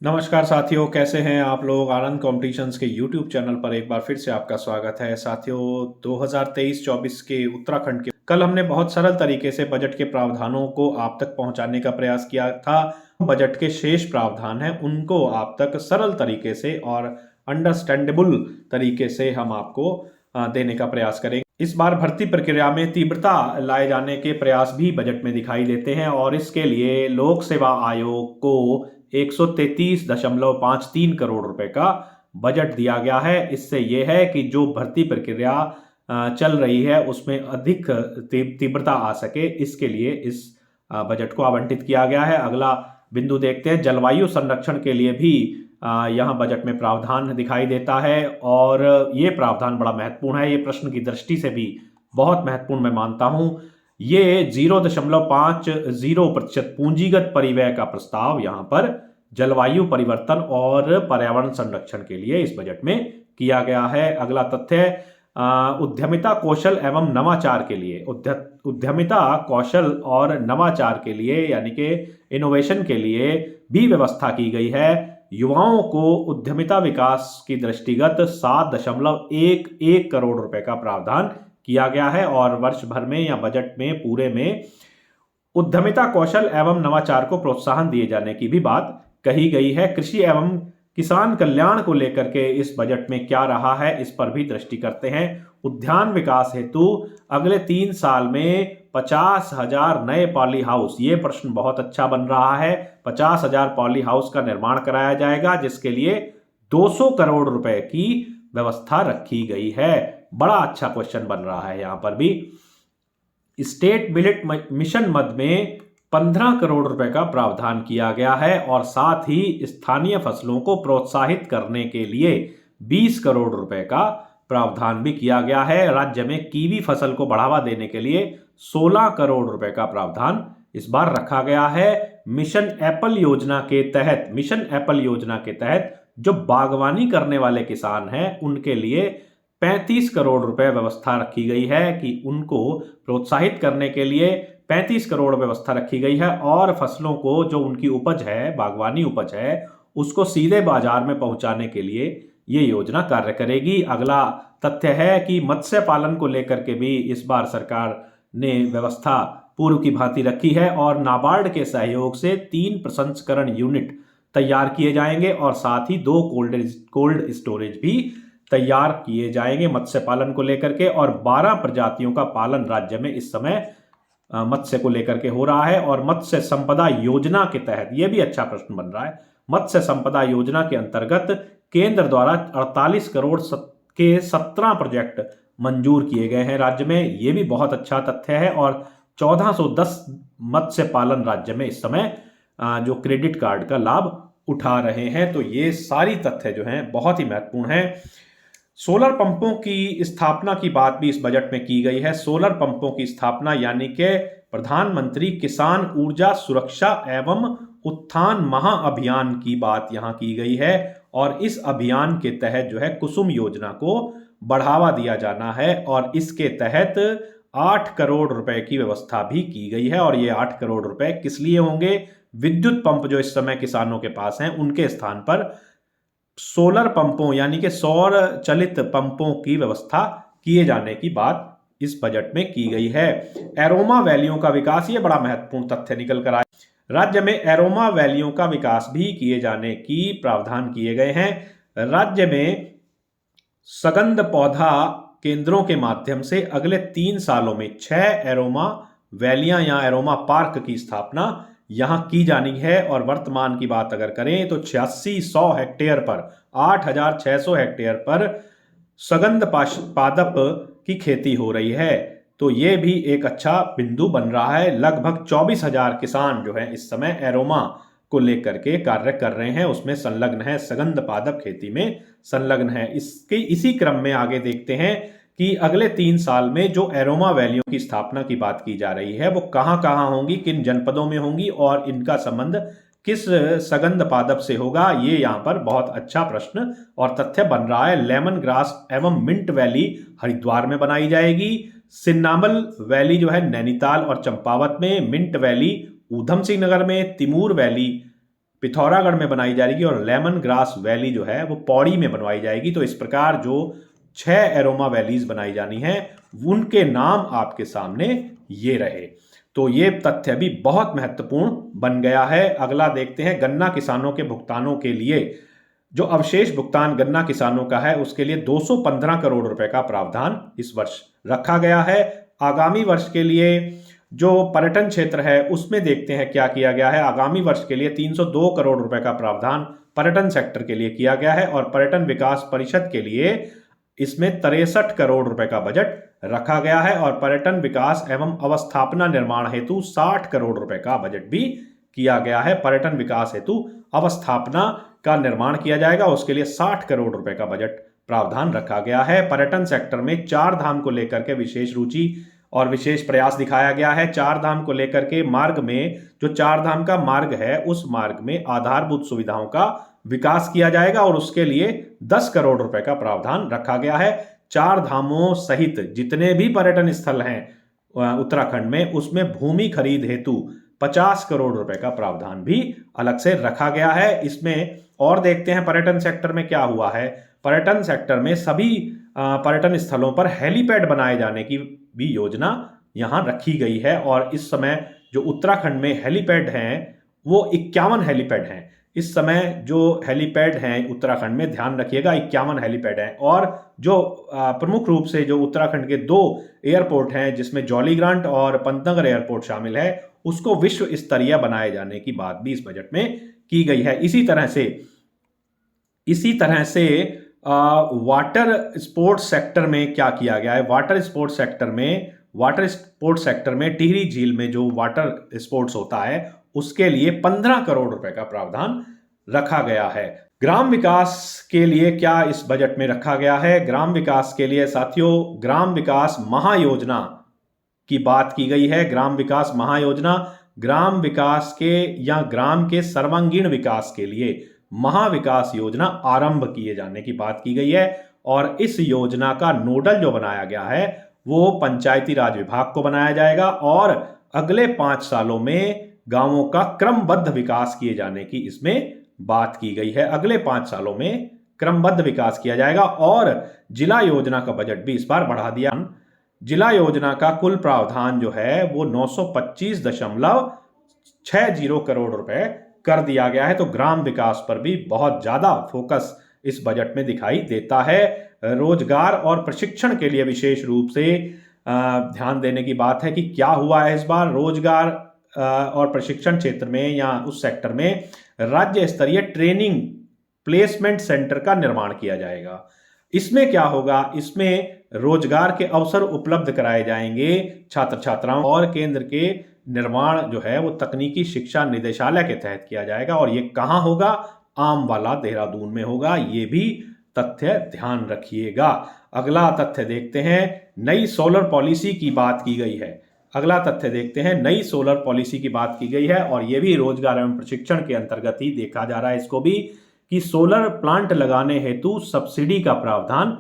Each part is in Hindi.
नमस्कार साथियों, कैसे हैं आप लोग। आनंद कॉम्पिटिशन्स के यूट्यूब चैनल पर एक बार फिर से आपका स्वागत है। साथियों, 2023-24 के उत्तराखंड के कल हमने बहुत सरल तरीके से बजट के प्रावधानों को आप तक पहुंचाने का प्रयास किया था। बजट के शेष प्रावधान हैं उनको आप तक सरल तरीके से और अंडरस्टैंडेबल तरीके से हम आपको देने का प्रयास करेंगे। इस बार भर्ती प्रक्रिया में तीव्रता लाए जाने के प्रयास भी बजट में दिखाई देते हैं और इसके लिए लोक सेवा आयोग को 133.53 करोड़ रुपए का बजट दिया गया है। इससे यह है कि जो भर्ती प्रक्रिया चल रही है उसमें अधिक तीव्रता आ सके, इसके लिए इस बजट को आवंटित किया गया है। अगला बिंदु देखते हैं। जलवायु संरक्षण के लिए भी यहाँ बजट में प्रावधान दिखाई देता है और ये प्रावधान बड़ा महत्वपूर्ण है। ये प्रश्न की दृष्टि से भी बहुत महत्वपूर्ण मैं मानता हूं। ये 0.50% पूंजीगत परिव्यय का प्रस्ताव यहां पर जलवायु परिवर्तन और पर्यावरण संरक्षण के लिए इस बजट में किया गया है। अगला तथ्य, उद्यमिता कौशल एवं नवाचार के लिए उद्यमिता कौशल और नवाचार के लिए यानी कि इनोवेशन के लिए भी व्यवस्था की गई है। युवाओं को उद्यमिता विकास की दृष्टिगत 7.11 करोड़ रुपए का प्रावधान किया गया है और वर्ष भर में या बजट में पूरे में उद्यमिता कौशल एवं नवाचार को प्रोत्साहन दिए जाने की भी बात कही गई है। कृषि एवं किसान कल्याण को लेकर के इस बजट में क्या रहा है, इस पर भी दृष्टि करते हैं। उद्यान विकास हेतु अगले 3 साल में 50,000 नए पॉली हाउस, ये प्रश्न बहुत अच्छा बन रहा है। 50,000 पॉली हाउस का निर्माण कराया जाएगा जिसके लिए 200 करोड़ रुपए की व्यवस्था रखी गई है। बड़ा अच्छा क्वेश्चन बन रहा है यहां पर भी। स्टेट मिलेट मिशन मद में 15 करोड़ रुपए का प्रावधान किया गया है और साथ ही स्थानीय फसलों को प्रोत्साहित करने के लिए 20 करोड़ रुपए का प्रावधान भी किया गया है। राज्य में कीवी फसल को बढ़ावा देने के लिए 16 करोड़ रुपए का प्रावधान इस बार रखा गया है। मिशन एप्पल योजना के तहत जो बागवानी करने वाले किसान हैं उनके लिए 35 करोड़ रुपए व्यवस्था रखी गई है कि उनको प्रोत्साहित करने के लिए 35 करोड़ व्यवस्था रखी गई है और फसलों को जो उनकी उपज है, बागवानी उपज है, उसको सीधे बाजार में पहुंचाने के लिए ये योजना कार्य करेगी। अगला तथ्य है कि मत्स्य पालन को लेकर के भी इस बार सरकार ने व्यवस्था पूर्व की भांति रखी है और नाबार्ड के सहयोग से 3 प्रसंस्करण यूनिट तैयार किए जाएंगे और साथ ही 2 कोल्ड स्टोरेज भी तैयार किए जाएंगे मत्स्य पालन को लेकर के। और 12 प्रजातियों का पालन राज्य में इस समय मत्स्य को लेकर के हो रहा है। और मत्स्य संपदा योजना के तहत, यह भी अच्छा प्रश्न बन रहा है, मत्स्य संपदा योजना के अंतर्गत केंद्र द्वारा 48 करोड़ के 17 प्रोजेक्ट मंजूर किए गए हैं राज्य में। यह भी बहुत अच्छा तथ्य है और 1410 मत्स्य पालन राज्य में इस समय जो क्रेडिट कार्ड का लाभ उठा रहे हैं। तो ये सारी तथ्य जो हैं बहुत ही महत्वपूर्ण है। सोलर पंपों की स्थापना की बात भी इस बजट में की गई है। सोलर पंपों की स्थापना यानी कि प्रधानमंत्री किसान ऊर्जा सुरक्षा एवं उत्थान महाअभियान की बात यहां की गई है और इस अभियान के तहत जो है कुसुम योजना को बढ़ावा दिया जाना है और इसके तहत 8 करोड़ रुपए की व्यवस्था भी की गई है। और ये 8 करोड़ रुपए किस लिए होंगे? विद्युत पंप जो इस समय किसानों के पास हैं उनके स्थान पर सोलर पंपों यानी कि सौर चलित पंपों की व्यवस्था किए जाने की बात इस बजट में की गई है। एरोमा वैलियों का विकास, ये बड़ा महत्वपूर्ण तथ्य निकल कर आया। राज्य में एरोमा वैलियों का विकास भी किए जाने की प्रावधान किए गए हैं। राज्य में सगंध पौधा केंद्रों के माध्यम से अगले 3 सालों में 6 एरोमा वैलियां या एरोमा पार्क की स्थापना यहां की जानी है। और वर्तमान की बात अगर करें तो 8600 हेक्टेयर पर 8600 हेक्टेयर पर सगंध पादप की खेती हो रही है। तो ये भी एक अच्छा बिंदु बन रहा है। लगभग 24,000 किसान जो हैं इस समय एरोमा को लेकर के कार्य कर रहे हैं, उसमें संलग्न है, सगंध पादप खेती में संलग्न है। इसी क्रम में आगे देखते हैं कि अगले 3 साल में जो एरोमा वैलियों की स्थापना की बात की जा रही है वो कहां कहां होंगी, किन जनपदों में होंगी और इनका संबंध किस सगंध पादप से होगा, ये यहां पर बहुत अच्छा प्रश्न और तथ्य बन रहा है। लेमन ग्रास एवं मिंट वैली हरिद्वार में बनाई जाएगी। सिन्नामल वैली जो है नैनीताल और चंपावत में, मिंट वैली ऊधम सिंह नगर में, तिमूर वैली पिथौरागढ़ में बनाई जाएगी और लेमन ग्रास वैली जो है वो पौड़ी में बनवाई जाएगी। तो इस प्रकार जो 6 एरोमा वैलीज बनाई जानी है उनके नाम आपके सामने ये रहे। तो ये तथ्य भी बहुत महत्वपूर्ण बन गया है। अगला देखते हैं, गन्ना किसानों के भुगतानों के लिए जो अवशेष भुगतान गन्ना किसानों का है उसके लिए 215 करोड़ रुपए का प्रावधान इस वर्ष रखा गया है। आगामी वर्ष के लिए जो पर्यटन क्षेत्र है उसमें देखते हैं क्या किया गया है। आगामी वर्ष के लिए 302 करोड़ रुपए का प्रावधान पर्यटन सेक्टर के लिए किया गया है और पर्यटन विकास परिषद के लिए इसमें 63 करोड़ रुपए का बजट रखा गया है और पर्यटन विकास एवं अवस्थापना निर्माण हेतु 60 करोड़ रुपए का बजट भी किया गया है। पर्यटन विकास हेतु अवस्थापना का निर्माण किया जाएगा, उसके लिए 60 करोड़ रुपए का बजट प्रावधान रखा गया है। पर्यटन सेक्टर में 4 धाम को लेकर के विशेष रुचि और विशेष प्रयास दिखाया गया है। 4 धाम को लेकर के मार्ग में जो 4 धाम का मार्ग है उस मार्ग में आधारभूत सुविधाओं का विकास किया जाएगा और उसके लिए 10 करोड़ रुपए का प्रावधान रखा गया है। 4 धामों सहित जितने भी पर्यटन स्थल हैं उत्तराखंड में उसमें भूमि खरीद हेतु 50 करोड़ रुपए का प्रावधान भी अलग से रखा गया है। इसमें और देखते हैं पर्यटन सेक्टर में क्या हुआ है। पर्यटन सेक्टर में सभी पर्यटन स्थलों पर हेलीपैड बनाए जाने की भी योजना यहां रखी गई है और इस समय जो उत्तराखंड में हेलीपैड हैं वो 51 हेलीपैड हैं। इस समय जो हेलीपैड हैं उत्तराखंड में, ध्यान रखिएगा, 51 हेलीपैड हैं और जो प्रमुख रूप से जो उत्तराखंड के 2 एयरपोर्ट हैं जिसमें जौलीग्रांट और पंतनगर एयरपोर्ट शामिल है उसको विश्व स्तरीय बनाए जाने की बात भी इस बजट में की गई है। इसी तरह से वाटर स्पोर्ट्स सेक्टर में क्या किया गया है। वाटर स्पोर्ट्स सेक्टर में टिहरी झील में जो वाटर स्पोर्ट्स होता है उसके लिए 15 करोड़ रुपए का प्रावधान रखा गया है। ग्राम विकास के लिए क्या इस बजट में रखा गया है। ग्राम विकास के लिए साथियों ग्राम विकास महायोजना की बात की गई है। ग्राम विकास महायोजना ग्राम विकास के या ग्राम के सर्वांगीण विकास के लिए महाविकास योजना आरंभ किए जाने की बात की गई है और इस योजना का नोडल जो बनाया गया है वो पंचायती राज विभाग को बनाया जाएगा और अगले 5 सालों में गांवों का क्रमबद्ध विकास किए जाने की इसमें बात की गई है। अगले 5 सालों में क्रमबद्ध विकास किया जाएगा और जिला योजना का बजट भी इस बार बढ़ा दिया। जिला योजना का कुल प्रावधान जो है वो 925.60 करोड़ रुपए कर दिया गया है। तो ग्राम विकास पर भी बहुत ज्यादा फोकस इस बजट में दिखाई देता है। रोजगार और प्रशिक्षण के लिए विशेष रूप से ध्यान देने की बात है कि क्या हुआ है इस बार। रोजगार और प्रशिक्षण क्षेत्र में या उस सेक्टर में राज्य स्तरीय ट्रेनिंग प्लेसमेंट सेंटर का निर्माण किया जाएगा। इसमें क्या होगा, इसमें रोजगार के अवसर उपलब्ध कराए जाएंगे छात्र छात्राओं और केंद्र के निर्माण जो है वो तकनीकी शिक्षा निदेशालय के तहत किया जाएगा और ये कहां होगा, आमवाला देहरादून में होगा। ये भी तथ्य ध्यान रखिएगा। अगला तथ्य देखते हैं, नई सोलर पॉलिसी की बात की गई है। अगला तथ्य देखते हैं, नई सोलर पॉलिसी की बात की गई है और यह भी रोजगार एवं प्रशिक्षण के अंतर्गत ही देखा जा रहा है इसको भी, कि सोलर प्लांट लगाने हेतु सब्सिडी का प्रावधान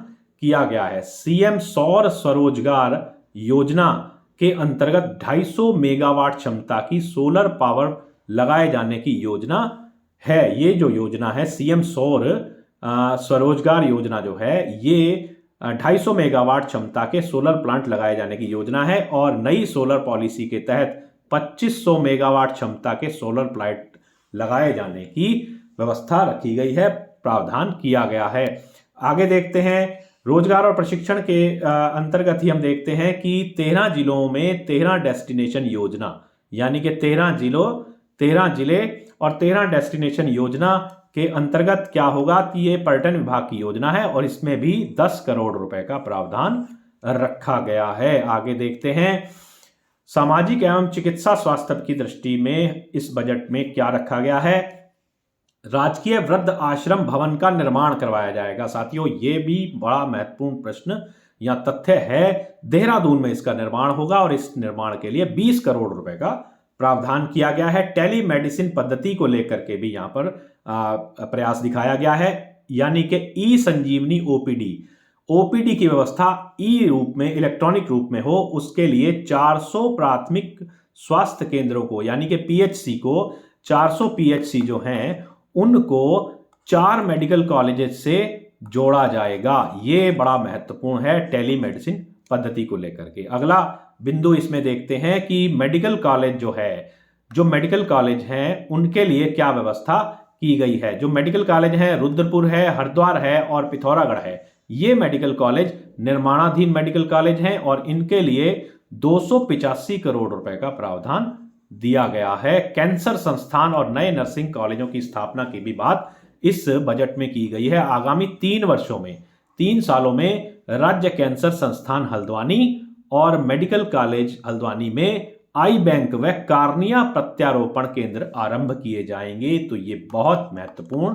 किया गया है। सीएम सौर स्वरोजगार योजना के अंतर्गत 250 मेगावाट क्षमता की सोलर पावर लगाए जाने की योजना है। ये जो योजना है सीएम सौर स्वरोजगार योजना जो है ये 250 मेगावाट क्षमता के सोलर प्लांट लगाए जाने की योजना है और नई सोलर पॉलिसी के तहत 2500 मेगावाट क्षमता के सोलर प्लांट लगाए जाने की व्यवस्था रखी गई है, प्रावधान किया गया है। आगे देखते हैं, रोजगार और प्रशिक्षण के अंतर्गत ही हम देखते हैं कि 13 जिलों में 13 डेस्टिनेशन योजना, यानी कि 13 जिले और 13 डेस्टिनेशन योजना के अंतर्गत क्या होगा कि ये पर्यटन विभाग की योजना है और इसमें भी 10 करोड़ रुपए का प्रावधान रखा गया है। आगे देखते हैं, सामाजिक एवं चिकित्सा स्वास्थ्य की दृष्टि में इस बजट में क्या रखा गया है। राजकीय वृद्ध आश्रम भवन का निर्माण करवाया जाएगा। साथियों ये भी बड़ा महत्वपूर्ण प्रश्न या तथ्य है। देहरादून में इसका निर्माण होगा और इस निर्माण के लिए 20 करोड़ रुपए का प्रावधान किया गया है। टेली मेडिसिन पद्धति को लेकर के भी यहां पर प्रयास दिखाया गया है, यानी कि ई संजीवनी ओपीडी की व्यवस्था ई रूप में, इलेक्ट्रॉनिक रूप में हो, उसके लिए 400 प्राथमिक स्वास्थ्य केंद्रों को यानी कि पीएचसी को 400 पीएचसी जो हैं उनको 4 मेडिकल कॉलेजेस से जोड़ा जाएगा। ये बड़ा महत्वपूर्ण है टेलीमेडिसिन पद्धति को लेकर के। अगला बिंदु इसमें देखते हैं कि मेडिकल कॉलेज जो है, जो मेडिकल कॉलेज हैं उनके लिए क्या व्यवस्था की गई है। जो मेडिकल कॉलेज हैं रुद्रपुर है, हरिद्वार है और पिथौरागढ़ है, ये मेडिकल कॉलेज निर्माणाधीन मेडिकल कॉलेज हैं और इनके लिए 285 करोड़ रुपए का प्रावधान दिया गया है। कैंसर संस्थान और नए नर्सिंग कॉलेजों की स्थापना की भी बात इस बजट में की गई है। आगामी 3 वर्षों में, 3 सालों में राज्य कैंसर संस्थान हल्द्वानी और मेडिकल कॉलेज हल्द्वानी में आई बैंक व कार्निया प्रत्यारोपण केंद्र आरंभ किए जाएंगे। तो ये बहुत महत्वपूर्ण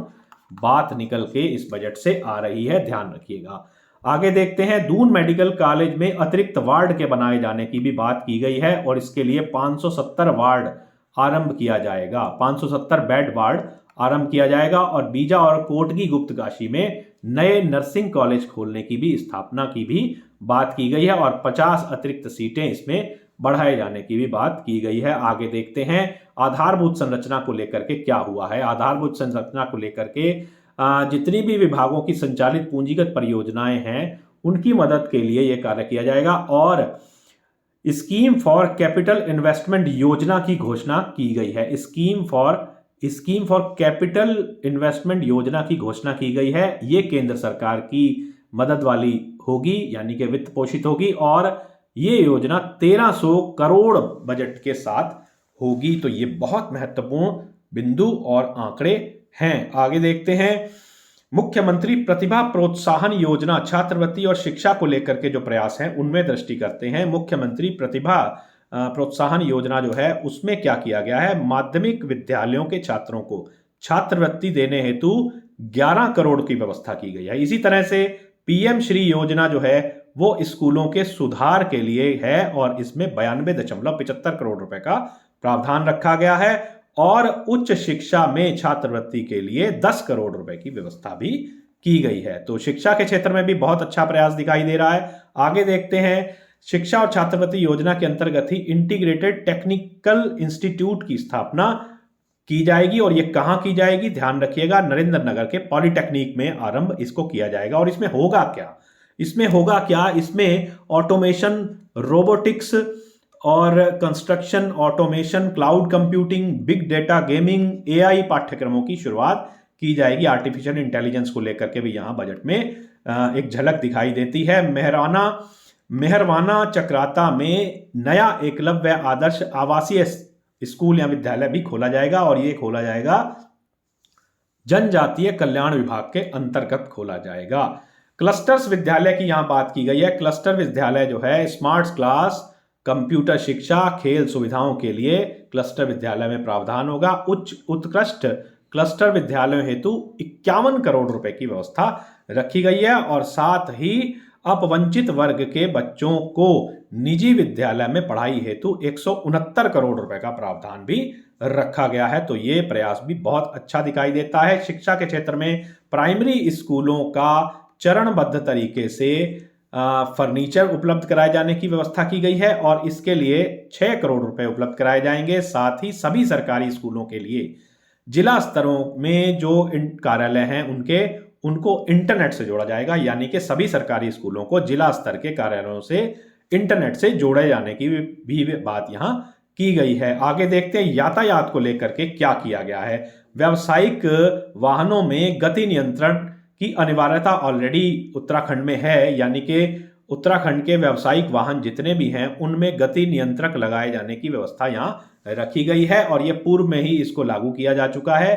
बात निकल के इस बजट से आ रही है, ध्यान रखिएगा। आगे देखते हैं, दून मेडिकल कॉलेज में अतिरिक्त वार्ड के बनाए जाने की भी बात की गई है और इसके लिए 570 वार्ड आरंभ किया जाएगा, 570 बेड वार्ड आरंभ किया जाएगा और बीजा और कोटगी गुप्तकाशी में नए नर्सिंग कॉलेज खोलने की भी स्थापना की भी बात की गई है और 50 अतिरिक्त सीटें इसमें बढ़ाए जाने की भी बात की गई है। आगे देखते हैं आधारभूत संरचना को लेकर के क्या हुआ है। आधारभूत संरचना को लेकर के जितनी भी विभागों की संचालित पूंजीगत परियोजनाएं हैं उनकी मदद के लिए यह कार्य किया जाएगा और स्कीम फॉर कैपिटल इन्वेस्टमेंट योजना की घोषणा की गई है। स्कीम फॉर कैपिटल इन्वेस्टमेंट योजना की घोषणा की गई है। ये केंद्र सरकार की मदद वाली होगी, यानी कि वित्त पोषित होगी और ये योजना 1300 करोड़ बजट के साथ होगी। तो ये बहुत महत्वपूर्ण बिंदु और आंकड़े हैं। आगे देखते हैं, मुख्यमंत्री प्रतिभा प्रोत्साहन योजना छात्रवृत्ति और शिक्षा को लेकर के जो प्रयास हैं उनमें दृष्टि करते हैं। मुख्यमंत्री प्रतिभा प्रोत्साहन योजना जो है उसमें क्या किया गया है, माध्यमिक विद्यालयों के छात्रों को छात्रवृत्ति देने हेतु 11 करोड़ की व्यवस्था की गई है। इसी तरह से पीएम श्री योजना जो है वो स्कूलों के सुधार के लिए है और इसमें 92.75 करोड़ रुपए का प्रावधान रखा गया है और उच्च शिक्षा में छात्रवृत्ति के लिए 10 करोड़ रुपए की व्यवस्था भी की गई है। तो शिक्षा के क्षेत्र में भी बहुत अच्छा प्रयास दिखाई दे रहा है। आगे देखते हैं, शिक्षा और छात्रवृत्ति योजना के अंतर्गत ही इंटीग्रेटेड टेक्निकल इंस्टीट्यूट की स्थापना की जाएगी और ये कहां की जाएगी, ध्यान रखिएगा, नरेंद्र नगर के पॉलिटेक्निक में आरंभ इसको किया जाएगा। और इसमें होगा क्या, इसमें ऑटोमेशन, रोबोटिक्स और construction automation, cloud computing, big data, gaming, AI पाठ्यक्रमों की शुरुआत की जाएगी। आर्टिफिशियल इंटेलिजेंस को लेकर के भी यहां बजट में एक झलक दिखाई देती है। मेहरवाना चक्राता में नया एकलव्य आदर्श आवासीय स्कूल या विद्यालय भी खोला जाएगा और ये खोला जाएगा जनजातीय कल्याण विभाग के अंतर्गत खोला जाएगा। क्लस्टर्स विद्यालय की यहां बात की गई है। क्लस्टर विद्यालय जो है स्मार्ट क्लास, कंप्यूटर शिक्षा, खेल सुविधाओं के लिए क्लस्टर विद्यालय में प्रावधान होगा। उत्कृष्ट क्लस्टर विद्यालयों हेतु 51 करोड़ रुपए की व्यवस्था रखी गई है और साथ ही अपवंचित वर्ग के बच्चों को निजी विद्यालय में पढ़ाई हेतु 169 करोड़ रुपए का प्रावधान भी रखा गया है। तो ये प्रयास भी बहुत अच्छा दिखाई देता है। शिक्षा के क्षेत्र में प्राइमरी स्कूलों का चरणबद्ध तरीके से फर्नीचर उपलब्ध कराए जाने की व्यवस्था की गई है और इसके लिए 6 करोड़ रुपए उपलब्ध कराए जाएंगे। साथ ही सभी सरकारी स्कूलों के लिए जिला स्तरों में जो कार्यालय हैं उनको इंटरनेट से जोड़ा जाएगा, यानी कि सभी सरकारी स्कूलों को जिला स्तर के कार्यालयों से इंटरनेट से जोड़े जाने की भी बात यहां की गई है। आगे देखते हैं यातायात को लेकर के क्या किया गया है। व्यावसायिक वाहनों में गति नियंत्रण की अनिवार्यता ऑलरेडी उत्तराखंड में है, यानी कि उत्तराखंड के व्यावसायिक वाहन जितने भी हैं उनमें गति नियंत्रक लगाए जाने की व्यवस्था यहाँ रखी गई है और यह पूर्व में ही इसको लागू किया जा चुका है।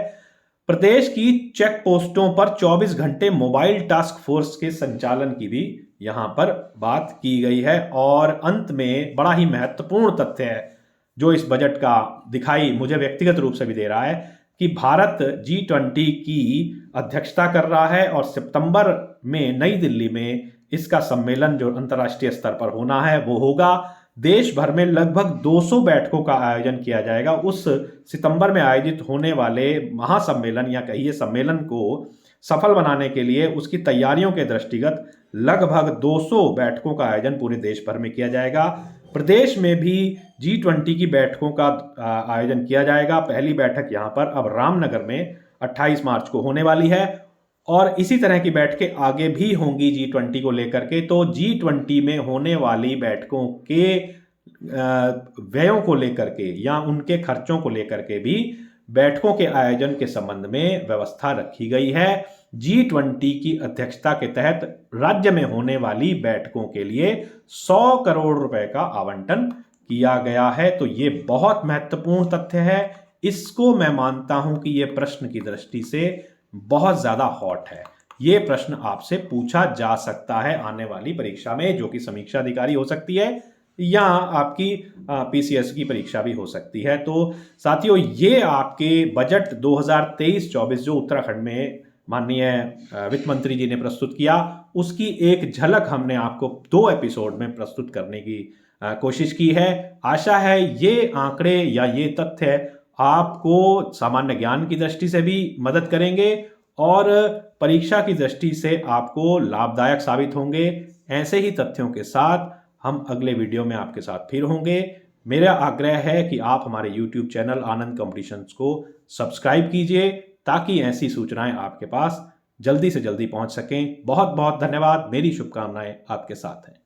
प्रदेश की चेक पोस्टों पर 24 घंटे मोबाइल टास्क फोर्स के संचालन की भी यहां पर बात की गई है। और अंत में बड़ा ही महत्वपूर्ण तथ्य है जो इस बजट का दिखाई मुझे व्यक्तिगत रूप से भी दे रहा है कि भारत G20 की अध्यक्षता कर रहा है और सितंबर में नई दिल्ली में इसका सम्मेलन जो अंतर्राष्ट्रीय स्तर पर होना है वो होगा। देश भर में लगभग 200 बैठकों का आयोजन किया जाएगा। उस सितंबर में आयोजित होने वाले महासम्मेलन या कहिए सम्मेलन को सफल बनाने के लिए उसकी तैयारियों के दृष्टिगत लगभग 200 बैठकों का आयोजन पूरे देश भर में किया जाएगा। प्रदेश में भी G20 की बैठकों का आयोजन किया जाएगा। पहली बैठक यहाँ पर अब रामनगर में 28 मार्च को होने वाली है और इसी तरह की बैठकें आगे भी होंगी G20 को लेकर के। तो G20 में होने वाली बैठकों के व्ययों को लेकर के या उनके खर्चों को लेकर के भी बैठकों के आयोजन के संबंध में व्यवस्था रखी गई है। G20 की अध्यक्षता के तहत राज्य में होने वाली बैठकों के लिए 100 करोड़ रुपए का आवंटन किया गया है। तो ये बहुत महत्वपूर्ण तथ्य है। इसको मैं मानता हूं कि ये प्रश्न की दृष्टि से बहुत ज्यादा हॉट है। ये प्रश्न आपसे पूछा जा सकता है आने वाली परीक्षा में, जो कि समीक्षा अधिकारी हो सकती है या आपकी पीसीएस की परीक्षा भी हो सकती है। तो साथियों, ये आपके बजट 2023-24 जो उत्तराखंड में माननीय वित्त मंत्री जी ने प्रस्तुत किया, उसकी एक झलक हमने आपको 2 एपिसोड में प्रस्तुत करने की कोशिश की है। आशा है ये आंकड़े या ये तथ्य आपको सामान्य ज्ञान की दृष्टि से भी मदद करेंगे और परीक्षा की दृष्टि से आपको लाभदायक साबित होंगे। ऐसे ही तथ्यों के साथ हम अगले वीडियो में आपके साथ फिर होंगे। मेरा आग्रह है कि आप हमारे YouTube चैनल आनंद कॉम्पिटिशन्स को सब्सक्राइब कीजिए ताकि ऐसी सूचनाएं आपके पास जल्दी से जल्दी पहुंच सकें। बहुत बहुत धन्यवाद। मेरी शुभकामनाएं आपके साथ हैं।